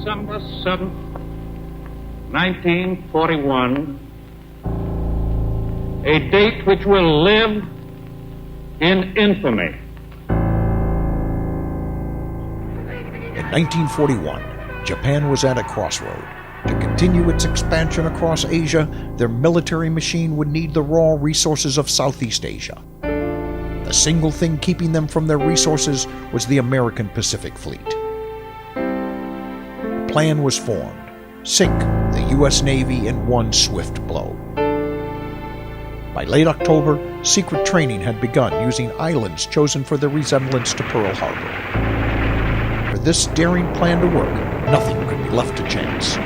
December 7th, 1941, a date which will live in infamy. In 1941, Japan was at a crossroad. To continue its expansion across Asia, their military machine would need the raw resources of Southeast Asia. The single thing keeping them from their resources was the American Pacific Fleet. A plan was formed: sink the U.S. Navy in one swift blow. By late October, secret training had begun using islands chosen for their resemblance to Pearl Harbor. For this daring plan to work, nothing could be left to chance.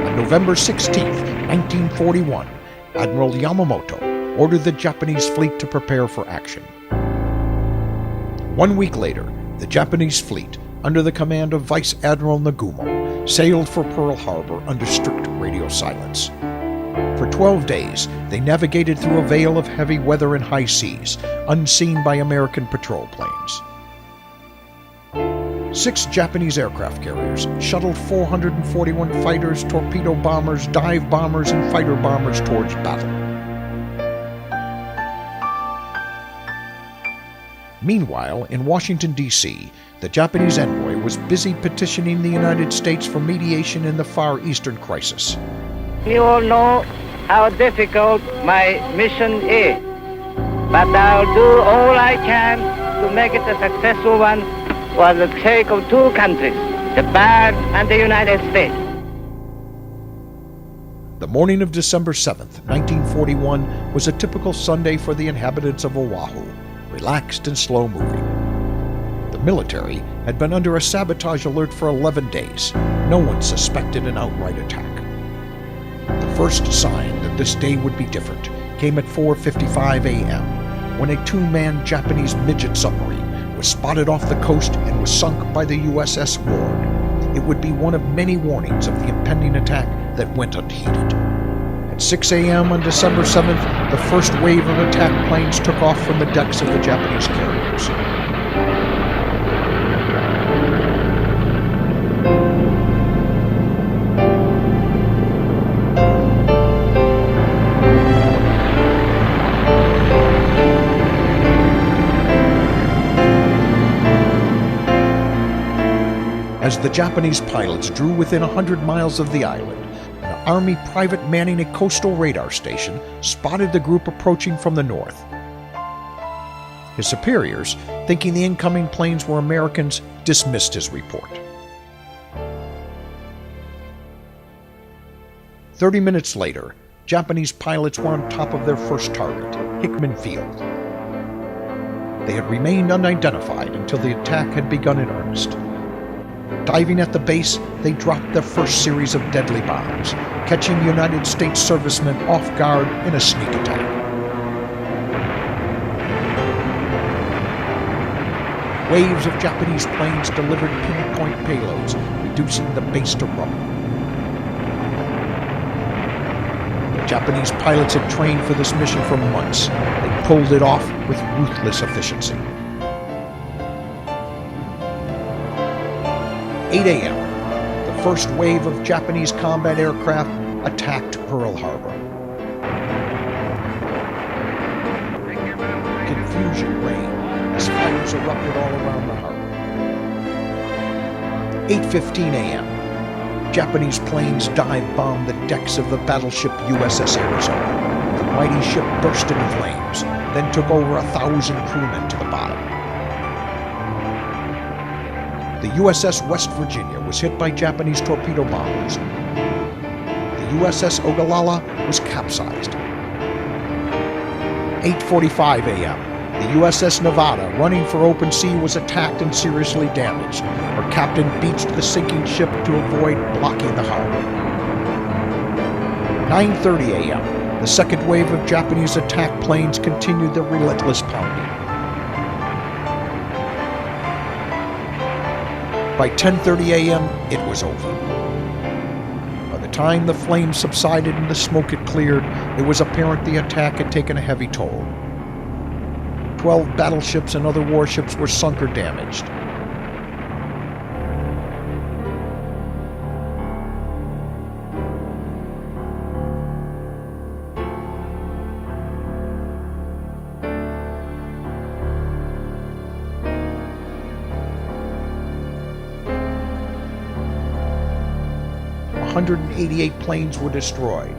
On November 16, 1941, Admiral Yamamoto ordered the Japanese fleet to prepare for action. 1 week later, the Japanese fleet, under the command of Vice Admiral Nagumo, sailed for Pearl Harbor under strict radio silence. For 12 days, they navigated through a veil of heavy weather and high seas, unseen by American patrol planes. 6 Japanese aircraft carriers shuttled 441 fighters, torpedo bombers, dive bombers, and fighter bombers towards battle. Meanwhile, in Washington, D.C., the Japanese envoy was busy petitioning the United States for mediation in the Far Eastern crisis. You all know how difficult my mission is, but I'll do all I can to make it a successful one for the sake of 2 countries, Japan and the United States. The morning of December 7th, 1941, was a typical Sunday for the inhabitants of Oahu, relaxed and slow-moving. The military had been under a sabotage alert for 11 days. No one suspected an outright attack. The first sign that this day would be different came at 4:55 a.m., when a 2-man Japanese midget submarine was spotted off the coast and was sunk by the USS Ward. It would be one of many warnings of the impending attack that went unheeded. At 6 a.m. on December 7th, the first wave of attack planes took off from the decks of the Japanese carriers. As the Japanese pilots drew within 100 miles of the island, an Army private manning a coastal radar station spotted the group approaching from the north. His superiors, thinking the incoming planes were Americans, dismissed his report. 30 minutes later, Japanese pilots were on top of their first target, Hickman Field. They had remained unidentified until the attack had begun in earnest. Diving at the base, they dropped their first series of deadly bombs, catching United States servicemen off guard in a sneak attack. Waves of Japanese planes delivered pinpoint payloads, reducing the base to rubble. The Japanese pilots had trained for this mission for months. They pulled it off with ruthless efficiency. 8 a.m., the first wave of Japanese combat aircraft attacked Pearl Harbor. Confusion reigned as fires erupted all around the harbor. 8:15 a.m., Japanese planes dive-bombed the decks of the battleship USS Arizona. The mighty ship burst into flames, then took over 1,000 crewmen to the bottom. The USS West Virginia was hit by Japanese torpedo bombers. The USS Ogallala was capsized. 8:45 a.m., the USS Nevada, running for open sea, was attacked and seriously damaged. Her captain beached the sinking ship to avoid blocking the harbor. 9:30 a.m., the second wave of Japanese attack planes continued their relentless pounding. By 10:30 a.m., it was over. By the time the flames subsided and the smoke had cleared, it was apparent the attack had taken a heavy toll. 12 battleships and other warships were sunk or damaged. 188 planes were destroyed.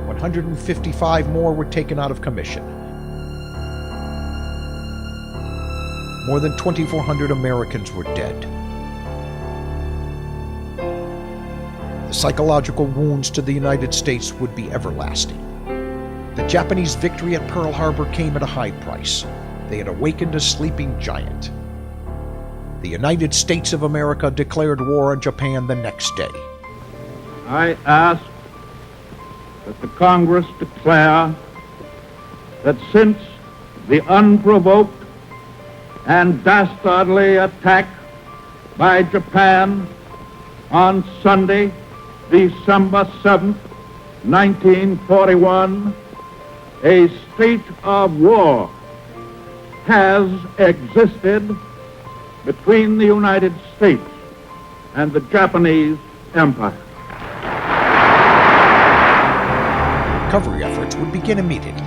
155 more were taken out of commission. More than 2,400 Americans were dead. The psychological wounds to the United States would be everlasting. The Japanese victory at Pearl Harbor came at a high price. They had awakened a sleeping giant. The United States of America declared war on Japan the next day. I ask that the Congress declare that since the unprovoked and dastardly attack by Japan on Sunday, December 7th, 1941, a state of war has existed between the United States and the Japanese Empire. Recovery efforts would begin immediately.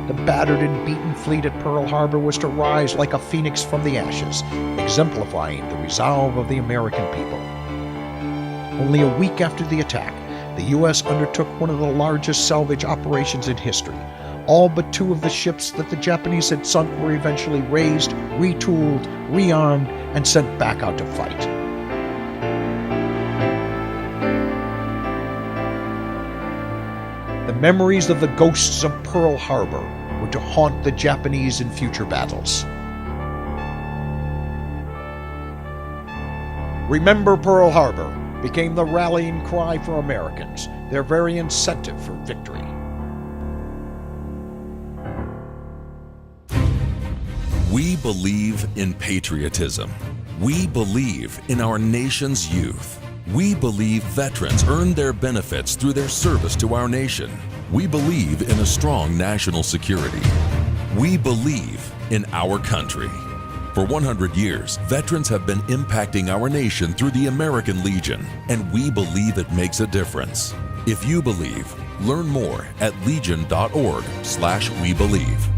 The battered and beaten fleet at Pearl Harbor was to rise like a phoenix from the ashes, exemplifying the resolve of the American people. Only a week after the attack, the U.S. undertook one of the largest salvage operations in history. All but 2 of the ships that the Japanese had sunk were eventually raised, retooled, rearmed, and sent back out to fight. The memories of the ghosts of Pearl Harbor were to haunt the Japanese in future battles. Remember Pearl Harbor became the rallying cry for Americans, their very incentive for victory. We believe in patriotism. We believe in our nation's youth. We believe veterans earn their benefits through their service to our nation. We believe in a strong national security. We believe in our country. For 100 years, veterans have been impacting our nation through the American Legion, and we believe it makes a difference. If you believe, learn more at legion.org/webelieve.